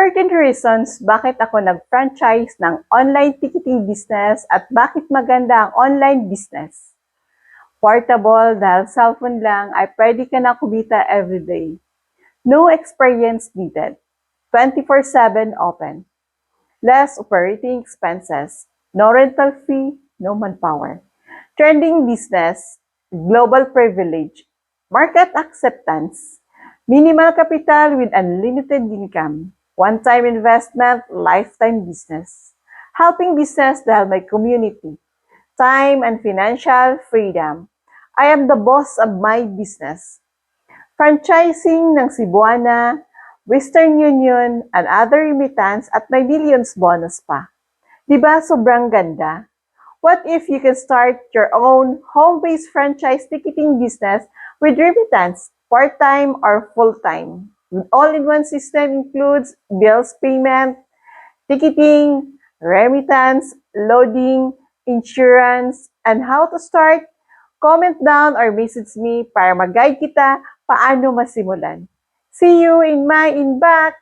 13 reasons bakit ako nag-franchise ng online ticketing business at bakit maganda ang online business. Portable dahil cellphone lang ay pwede ka na kumita everyday. No experience needed. 24/7 open. Less operating expenses. No rental fee, no manpower. Trending business, global privilege. Market acceptance. Minimal capital with unlimited income. One-time investment, lifetime business. Helping business dahil may community. Time and financial freedom. I am the boss of my business. Franchising ng Cebuana, Western Union, and other remittance at may millions bonus pa. Diba sobrang ganda? What if you can start your own home-based franchise ticketing business with remittance, part-time or full-time? With all-in-one system includes bills payment, ticketing, remittance, loading, insurance, and how to start? Comment down or message me para mag-guide kita paano masimulan. See you in my inbox!